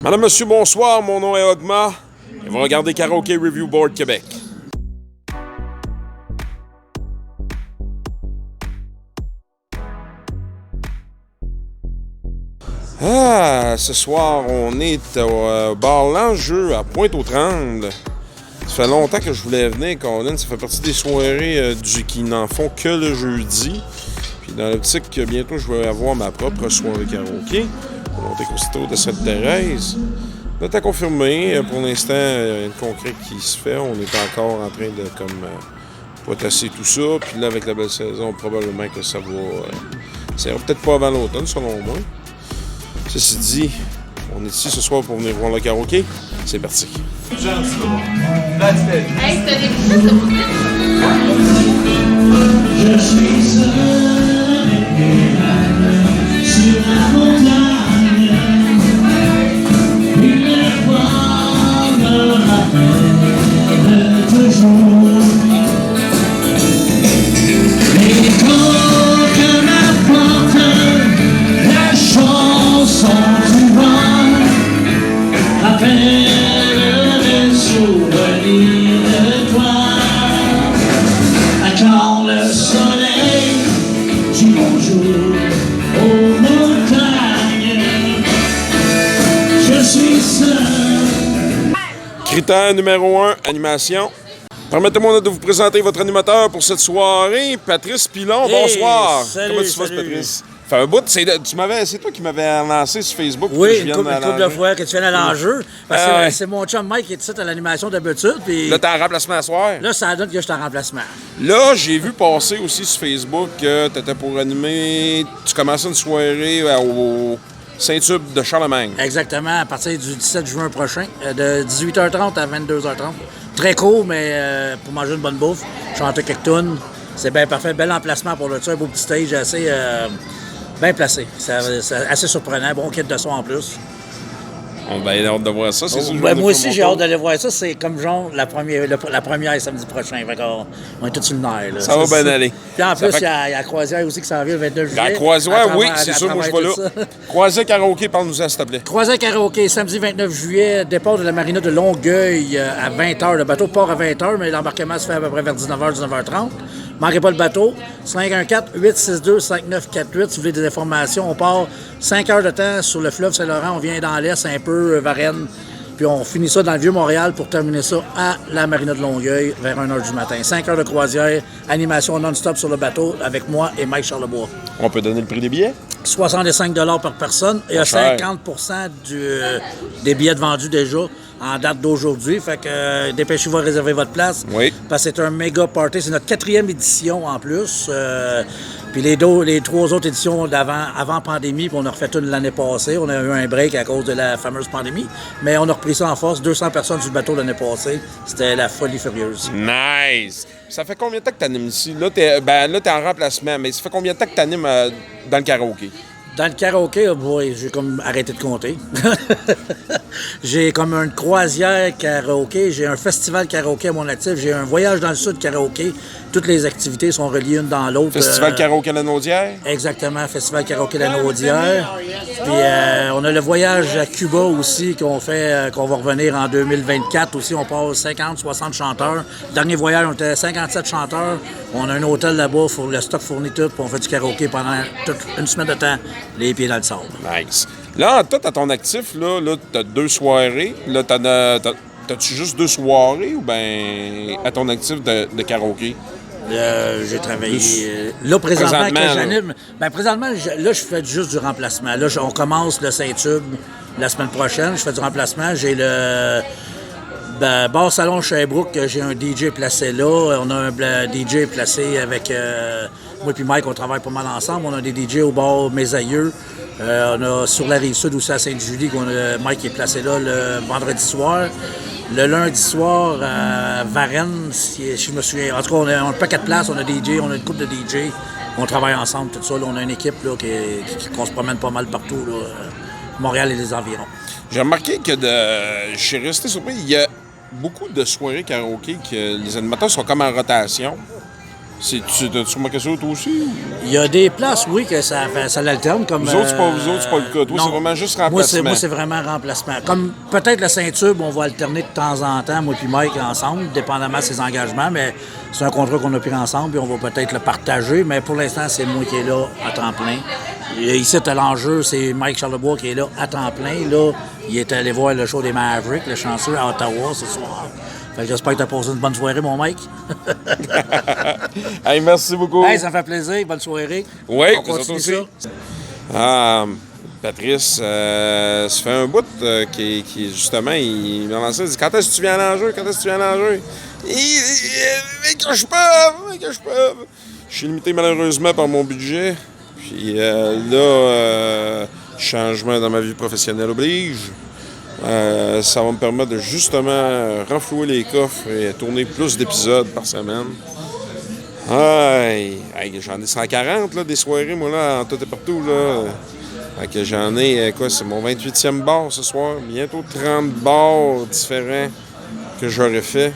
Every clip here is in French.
Madame, monsieur, bonsoir, mon nom est Ogma et vous regardez Karaoke Review Board Québec. Ce soir, on est au bar L'Enjeu à Pointe-aux-Trembles. Ça fait longtemps que je voulais venir, Colin. Ça fait partie des soirées qui n'en font que le jeudi. Puis dans l'optique que bientôt, je vais avoir ma propre soirée karaoké. Au Monte-Cristo de Sainte-Thérèse. Date à confirmer. Pour l'instant, il y a rien de concret qui se fait. On est encore en train de potasser tout ça. Puis là, avec la belle saison, probablement que ça va peut-être pas avant l'automne, selon moi. Ceci dit, on est ici ce soir pour venir voir le karaoké. C'est parti. Hey, c'était des bouchées, ça vous Je suis seul sur la montagne. Une fois me rappelle toujours. Et quand que m'apporte la chanson du vent, rappelle les souvenirs de toi. Quand le soleil dit bonjour aux montagnes, je suis seul. Critère numéro 1, animation. Permettez-moi de vous présenter votre animateur pour cette soirée, Patrice Pilon. Hey, bonsoir. salut, Comment tu vas, salut. Patrice? Ça fait un bout, c'est toi qui m'avais lancé sur Facebook. Oui, que je une vienne couple à de l'Enjeu. fois que tu viens à l'enjeu. Parce que Ah ouais. c'est mon chum Mike qui est ici à l'animation d'habitude. Puis Là, t'es en remplacement à soir. là, ça donne que je suis en remplacement. Là, j'ai vu passer aussi sur Facebook que tu étais pour animer. Tu commençais une soirée au Saint-Tube de Charlemagne. Exactement, à partir du 17 juin prochain, de 18h30 à 22h30. Très court, mais pour manger une bonne bouffe, chanter quelques tunes. C'est bien parfait. Bel emplacement pour le un beau petit stage assez bien placé. C'est assez surprenant. Bon kit de son en plus. On va aller hâte de voir ça. C'est sûr, Ben, moi aussi, j'ai hâte d'aller voir ça. C'est comme genre la première samedi prochain. Fait qu'on on est tous sur le nerf. Là. Ça va bien aller. Puis en Ça plus, fait il y a la croisière aussi qui s'en vient le 29 juillet. La croisière, oui, À c'est sûr, moi je travers vais là. tout ça. Croisière karaoké, parle-nous-en, s'il te plaît. Croisière karaoké, samedi 29 juillet, départ de la marina de Longueuil à 20h. Le bateau part à 20h, mais l'embarquement se fait à peu près vers 19h, 19h30. Manquez pas le bateau. 514-862-5948. Si vous voulez des informations, on part 5 heures de temps sur le fleuve Saint-Laurent. On vient dans l'est, un peu, Varennes. Puis on finit ça dans le Vieux-Montréal pour terminer ça à la marina de Longueuil vers 1h du matin. 5 heures de croisière, animation non-stop sur le bateau avec moi et Mike Charlebois. On peut donner le prix des billets? 65 $ par personne et Pas cher. 50 des billets vendus déjà en date d'aujourd'hui. Fait que dépêchez-vous à réserver votre place. Oui. Parce que c'est un méga party. C'est notre 4e édition en plus. Puis les 3 autres éditions avant pandémie, puis on a refait une l'année passée. On a eu un break à cause de la fameuse pandémie. Mais on a repris ça en force. 200 personnes sur le bateau l'année passée. C'était la folie furieuse. Nice! Ça fait combien de temps que tu animes ici? Là, t'es en remplacement, mais ça fait combien de temps que tu animes dans le karaoké? Dans le karaoké, oh boy, j'ai comme arrêté de compter. J'ai comme une croisière karaoké, j'ai un festival karaoké à mon actif, j'ai un voyage dans le sud karaoké. Toutes les activités sont reliées une dans l'autre. Festival karaoké La Naudière? Exactement, Festival karaoké La Naudière. Puis on a le voyage à Cuba aussi qu'on fait, qu'on va revenir en 2024 aussi. On passe 50, 60 chanteurs. Dernier voyage, on était 57 chanteurs. On a un hôtel là-bas, le stock fourni tout, puis on fait du karaoké pendant toute une semaine de temps, les pieds dans le sable. Nice. Là, toi, à ton actif, là t'as 2 soirées. Là, t'as-tu juste 2 soirées ou bien à ton actif de karaoké? J'ai travaillé. Là, présentement, que Présentement, j'anime. Ben, présentement, je fais juste du remplacement. Là, on commence le Saint-Tube la semaine prochaine. Je fais du remplacement. J'ai le bar salon Sherbrooke, j'ai un DJ placé là. On a un DJ placé avec moi et Mike, on travaille pas mal ensemble. On a des DJ au bar Mes Aïeux. On a sur la Rive-Sud aussi à Sainte-Julie, Mike est placé là le vendredi soir. Le lundi soir, à Varennes, si je me souviens. En tout cas, on a un paquet de places, on a DJ, on a une couple de DJ. On travaille ensemble, tout ça. Là, on a une équipe là, qu'on se promène pas mal partout, là, Montréal et les environs. J'ai remarqué que je suis resté surpris. Il y a beaucoup de soirées karaoké que les animateurs sont comme en rotation. T'as-tu remarqué ça, toi aussi? Il y a des places, oui, que ça l'alterne. Comme, Vous autres, c'est pas le cas. Toi, non. c'est vraiment juste remplacement. Moi, c'est vraiment remplacement. Comme peut-être le Saint-Tube, on va alterner de temps en temps, moi puis Mike, ensemble, dépendamment de ses engagements, mais c'est un contrat qu'on a pris ensemble, puis on va peut-être le partager, mais pour l'instant, c'est moi qui est là à temps plein. Et ici, l'enjeu, c'est Mike Charlebois qui est là à temps plein. Là, il est allé voir le show des Mavericks, le chanceux, à Ottawa ce soir. Fait que j'espère que tu as passé une bonne soirée, mon Mike. Hey, merci beaucoup. Hey, ça me fait plaisir. Bonne soirée. Oui, on continue aussi. ça. Patrice, ça fait un bout qui justement, il m'a lancé, il dit « Quand est-ce que tu viens à l'enjeu? Quand est-ce que tu viens à l'enjeu? » Mais que je peux! Je suis limité malheureusement par mon budget. Puis là, changement dans ma vie professionnelle oblige. Ça va me permettre de justement renflouer les coffres et tourner plus d'épisodes par semaine. J'en ai 140 là, des soirées, moi, là, en tout et partout. Là. Fait que j'en ai, c'est mon 28e bar ce soir. Bientôt 30 bars différents que j'aurais fait.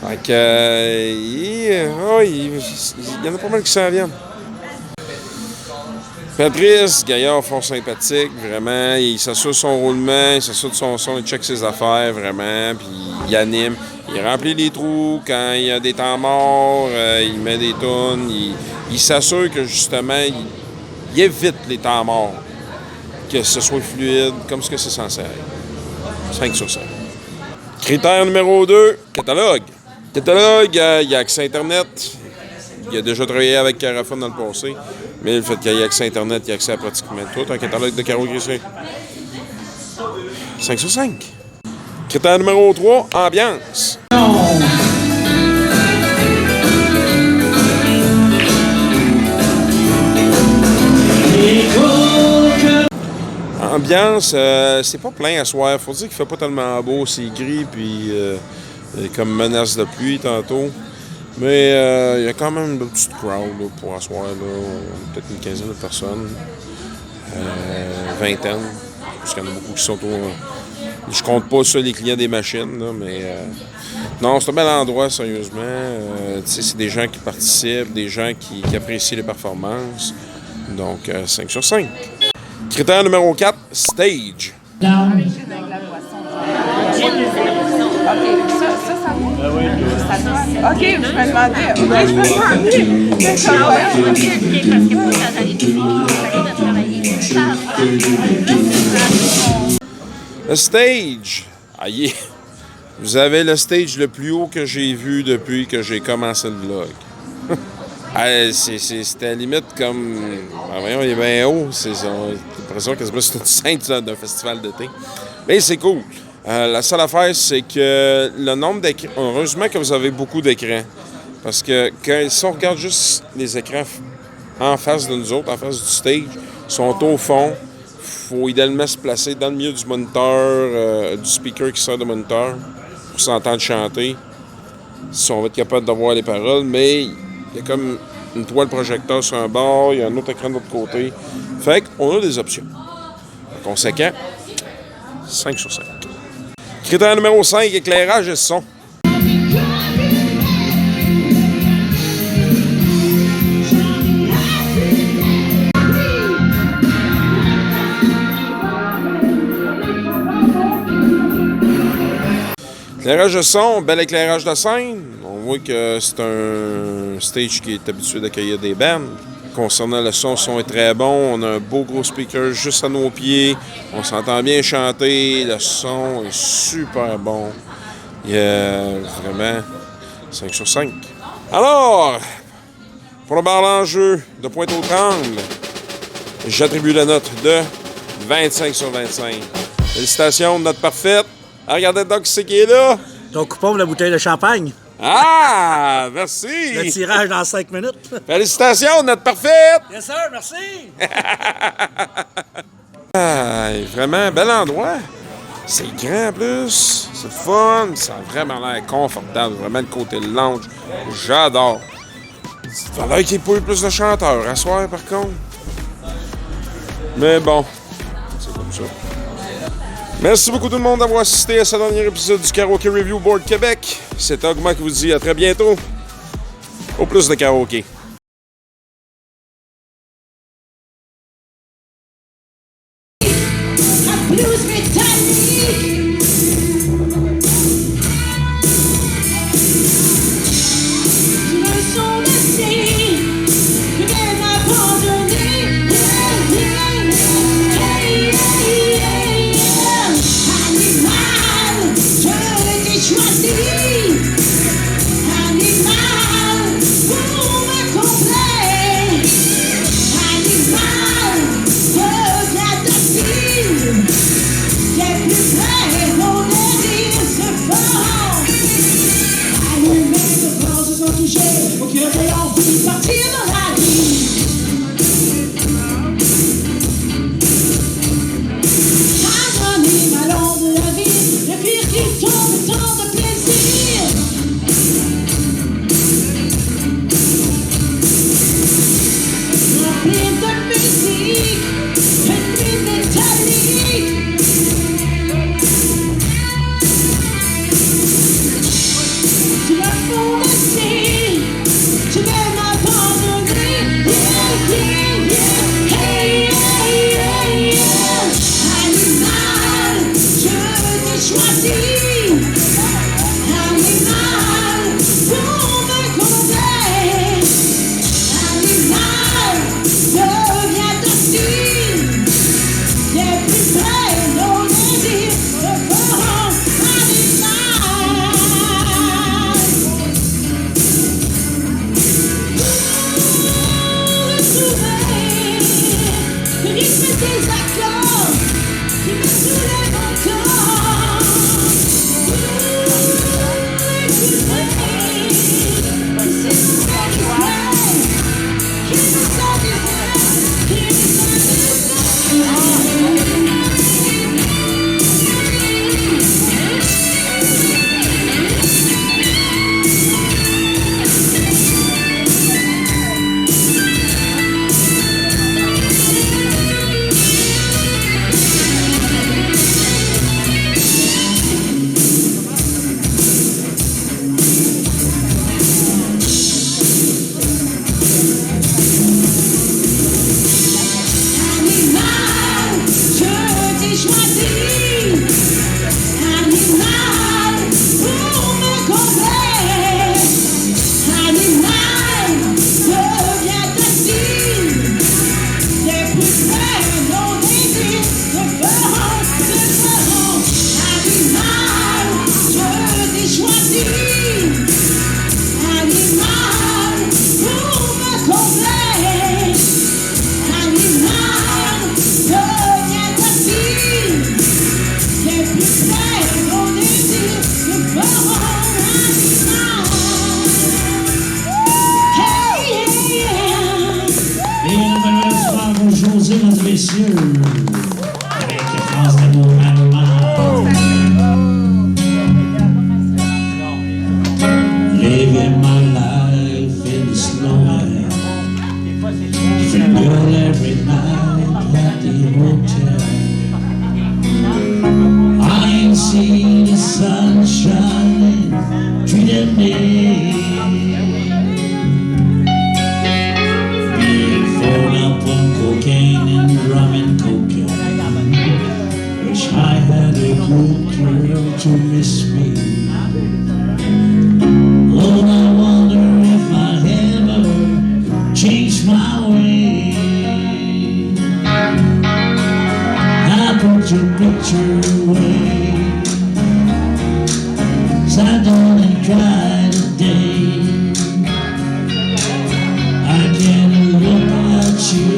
Fait que, il y en a pas mal qui s'en viennent. Patrice, gaillard fort sympathique, vraiment. Il s'assure de son roulement, il s'assure de son son, il check ses affaires, vraiment, puis il anime. Il remplit les trous quand il y a des temps morts, il met des tunes. Il s'assure que, justement, il évite les temps morts. Que ce soit fluide, comme ce que c'est censé être. 5 sur 5. Critère numéro 2, catalogue. Catalogue, il y a accès Internet. Il a déjà travaillé avec Carafone dans le passé. Mais le fait qu'il y ait accès à Internet, il y a accès à pratiquement tout. Un catalogue de Caro Grisé. 5 sur 5. Critère numéro 3, ambiance. Ambiance, c'est pas plein à soir. Faut dire qu'il fait pas tellement beau, c'est gris, puis comme menace de pluie tantôt. Mais il y a quand même une petite crowd là, pour asseoir, peut-être une quinzaine de personnes, vingtaine, parce qu'il y en a beaucoup qui sont au... Je compte pas sur les clients des machines, là, mais non, c'est un bel endroit, sérieusement. C'est des gens qui participent, des gens qui apprécient les performances. Donc, 5 sur 5. Critère numéro 4, stage. Down. OK, je me demandais. OK, je me demandais. Le stage. Aïe. Vous avez le stage le plus haut que j'ai vu depuis que j'ai commencé le vlog. C'était à la limite comme... voyons, il est bien haut. J'ai l'impression que c'est une scène d'un festival d'été. Mais c'est cool. La seule affaire, c'est que le nombre d'écrans... Heureusement que vous avez beaucoup d'écrans. Parce que si on regarde juste les écrans en face de nous autres, en face du stage, ils sont au fond. Il faut idéalement se placer dans le milieu du moniteur, du speaker qui sort de moniteur, pour s'entendre chanter. Si on va être capable d'avoir les paroles, mais il y a comme une toile projecteur sur un bord, il y a un autre écran de l'autre côté. Fait qu'on a des options. Par conséquent, 5 sur 5. Critère numéro 5, éclairage et son. Éclairage de son, bel éclairage de scène. On voit que c'est un stage qui est habitué d'accueillir des bands. Concernant le son est très bon. On a un beau gros speaker juste à nos pieds. On s'entend bien chanter. Le son est super bon. Il y a vraiment 5 sur 5. Alors, pour le bar l'enjeu de Pointe-aux-Trembles, j'attribue la note de 25 sur 25. Félicitations, note parfaite. Regardez donc qui c'est qui est là. Ton coupon de la bouteille de champagne. Ah, merci. Le tirage dans 5 minutes. Félicitations, note parfaite. Yes, sir, merci. Vraiment, bel endroit. C'est grand en plus. C'est fun. Ça a vraiment l'air confortable. Vraiment le côté lounge. J'adore. Ça a l'air qu'il y ait plus de chanteurs à soir, par contre. Mais bon, c'est comme ça. Merci beaucoup tout le monde d'avoir assisté à ce dernier épisode du Karaoke Review Board Québec. C'est Ogma qui vous dit à très bientôt. Au plus de karaoké. Blues métallique. Tu me sens d'acier, tu viens m'abandonner. Animal, je t'ai choisi. Animal, pour me combler. Animal, reviens docile. J'ai plus près, mon désir se fend. Allumé de force se sont touchés, au cœur et envie de partir dans la vie. Animal de la vie, le cuir qui tombe, tant de plaisir. Remplir de musique, une nuit métallique. Tu m'as fondé, tu veux m'abandonner. Yeah, yeah, yeah. Hey, hey, hey, yeah. Animal, je t'ai choisi. Animal, pour me combler. Animal, deviens docile. J'ai plus près, nos désirs se feront. Animal. Retrouver le rythme des accords qui me soulèvent encore. Écouter, c'est mon satisfait, qui me satisfait, qui me satisfait. Animal, je t'ai choisi. Animal, pour me combler. Animal, deviens docile. Les plus près, nos désirs se feront, se feront. Animal, je t'ai choisi. Animal, pour me combler. Animal, deviens docile. Les plus près, nos désirs se feront. Animal. Hey, yeah. Et un bel soir pour José, mesdames et messieurs, avec France d'amour Living my life in the slow life. Different girl every night at the hotel. I ain't seen the sun shining, treated me. Being thrown up on cocaine and rum and cocaine. Wish I had a good girl to miss me. Lord, I wonder if I ever change my way. I put your picture away. Sat down and cried today. I can't look at you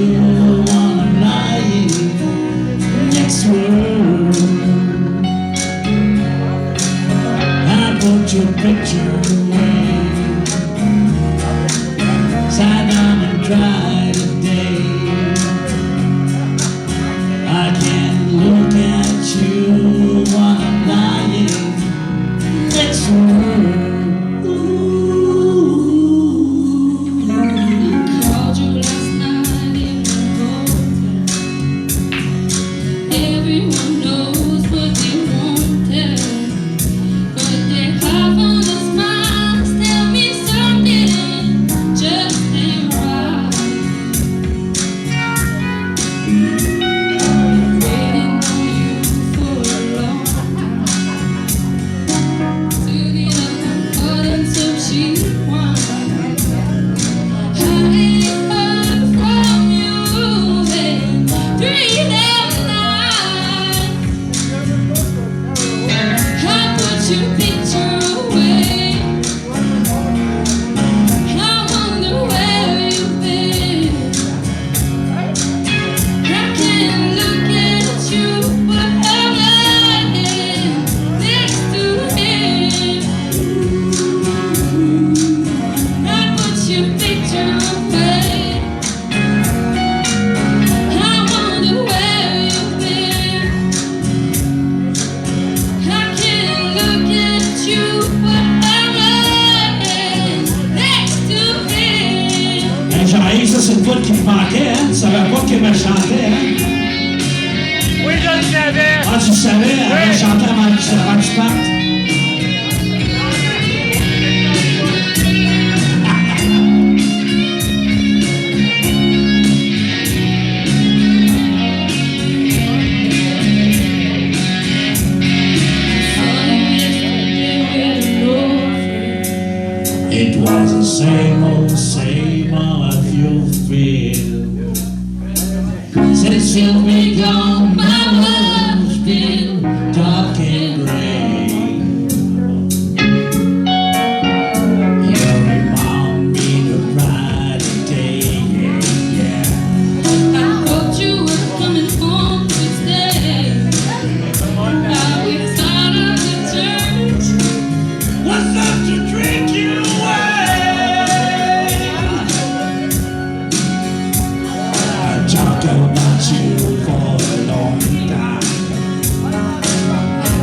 while I'm lying next to her. I put your picture away. Sat down and cried today. I can't look at you while I'm lying next to her. Called you last night in the hotel. Everyone knows what they won't tell, but they have on a smile. Tell me something. tu savais, elle a chanté avant que tu partes. It was the same old you feel. Since you've been gone, my world's been dark and gray. You remind me of brighter day, yeah. I thought you were coming home to stay. Now we started the church. What's up to drink you away? I talk about you for a long time.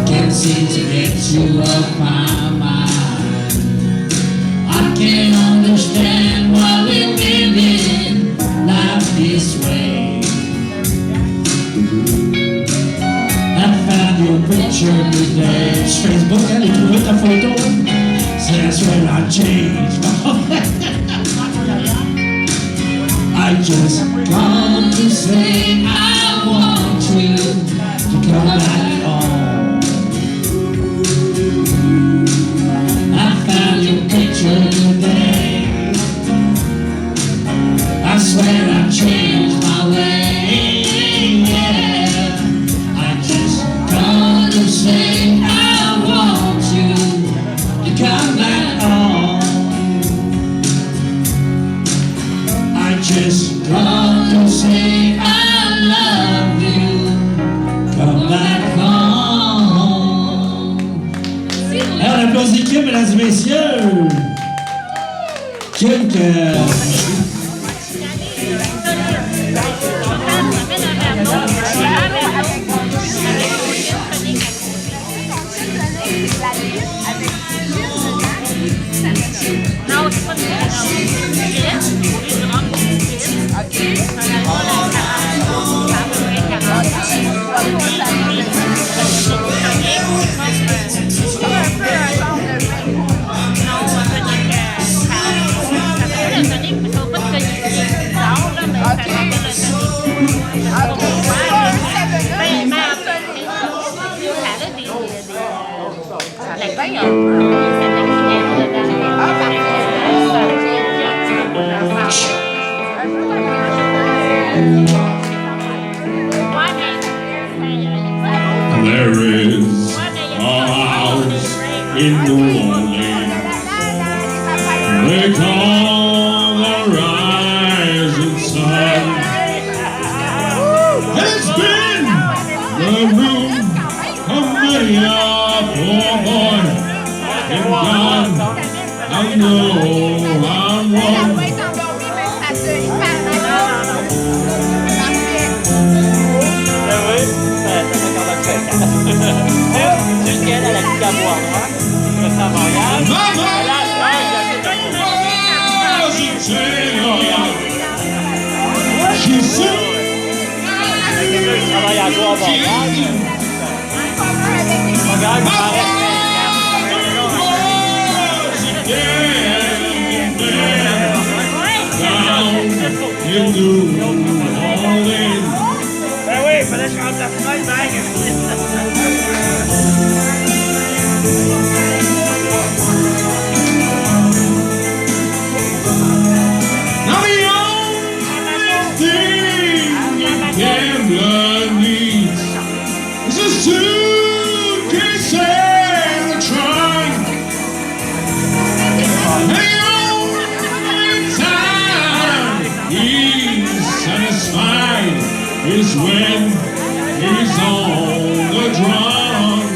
Can't seem to get you off my mind. I can't understand why we're living life this way. I found your picture today. Sur Facebook, elle a trouvé ta photo. That's when I changed. I just want to say I want you to come back home. I found your picture today. I swear I changed my way. Yeah. I just want to say I want you to come back home. I just want to say I love you. Come back home. Alors, on applaudit Kim, mesdames et messieurs. Kim, Non, c'est pas du there is a house in New Orleans. They call the rising sun. It's been the room of many a poor boy and gone. I know I'm one. Ben oui, il fallait que je rentre la fenêtre, Now the only thing a gambler needs is a suitcase and a trunk. And the only time he's satisfied is when he's on the drunk.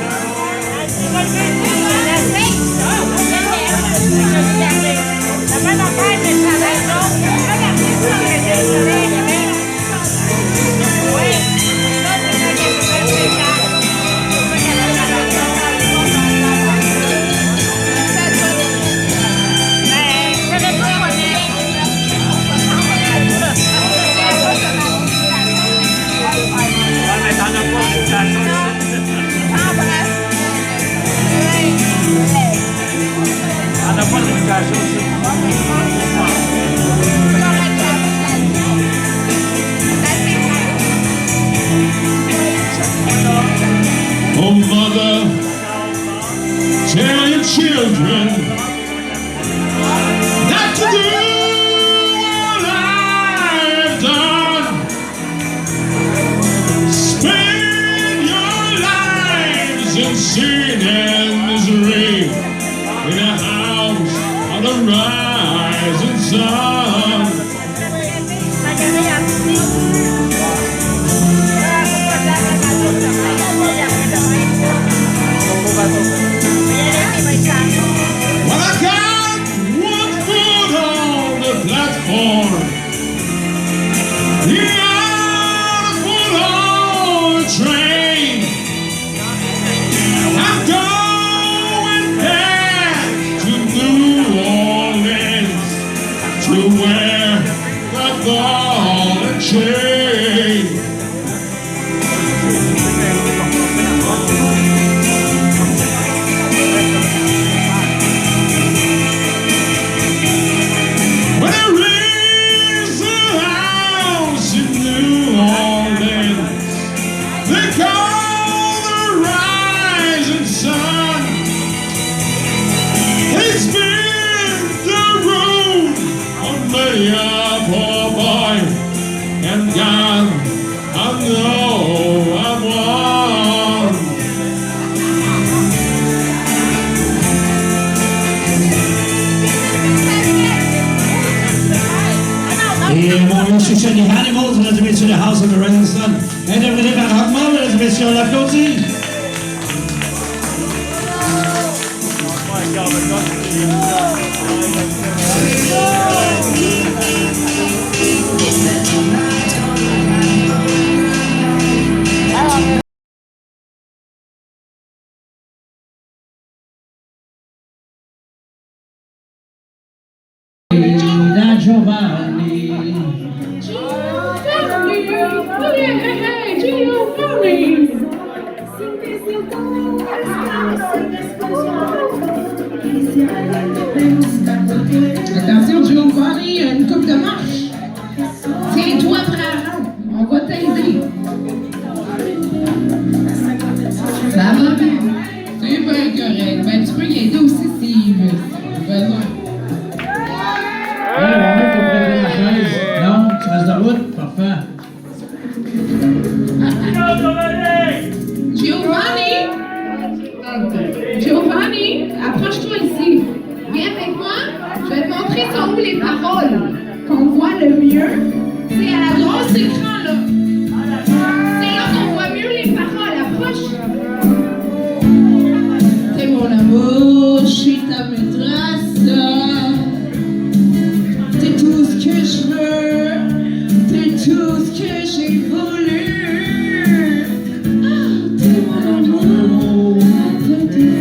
mais t'en as pas, c'est la chose. pain and misery in a house on the rising sun. Well, I got one foot on the platform, the other foot on the train. I'm going back to New Orleans to wear the ball and chain. When I raise the house in New Orleans, they call the rising sun. It's been the road on many a poor boy, and God, I know I'm one. Et mon chouchou des Animals, mesdames et messieurs, the House of the Rising Sun. Interprété par Rockman, mesdames et messieurs, on l'applaudit. Da Giovanni. Attention, Giovanni, une coupe de marche. Tiens-toi frère, on va t'aider. Ça va bien. C'est bien correct. Ben, tu peux y aider aussi s'il veut. Besoin. Ouais, on va prendre ma chaise. Non, tu restes de route? Parfait. Giovanni, approche-toi ici. Viens avec moi. Je vais te montrer sont où les paroles qu'on voit le mieux. C'est à la grosse écran là. C'est là qu'on voit mieux les paroles. Approche. T'es mon amour, je suis ta maîtresse. T'es tout ce que je veux. T'es tout ce que j'ai voulu. Ah, t'es mon amour. T'es tout.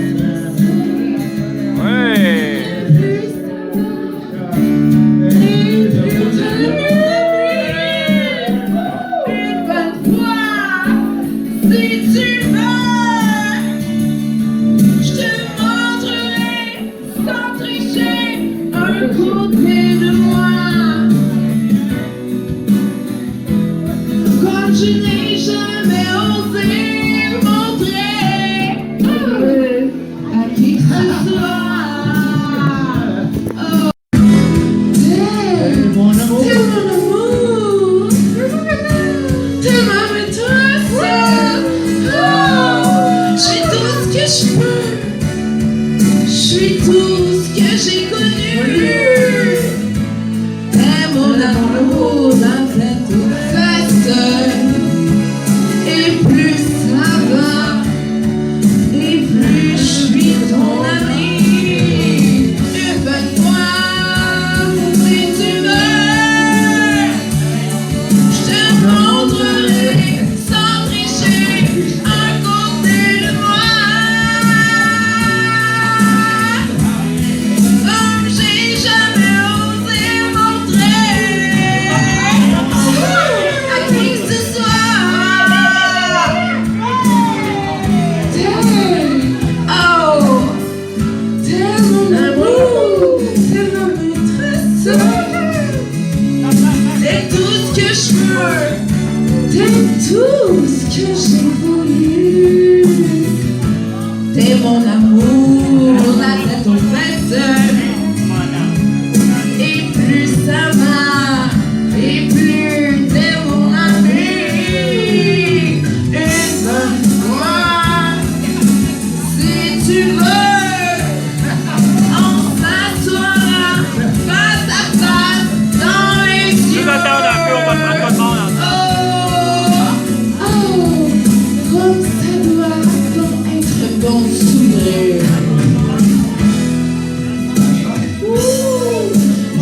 vont s'ouvrir.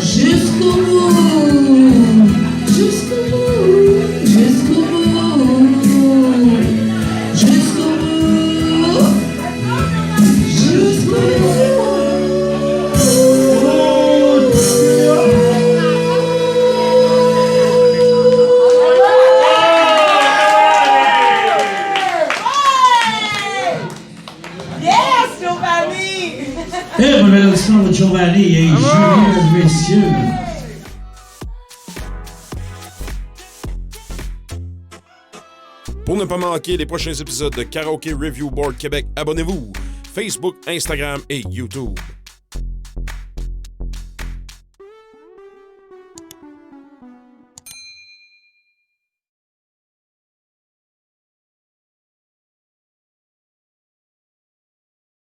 Jusqu'au bout, jusqu'au bout, jusqu'au bout, jusqu'au bout, jusqu'au bout. Yes, Giovanni! Et remerciement de Giovanni et Julien, messieurs. Pour ne pas manquer les prochains épisodes de Karaoke Review Board Québec, abonnez-vous. Facebook, Instagram et YouTube.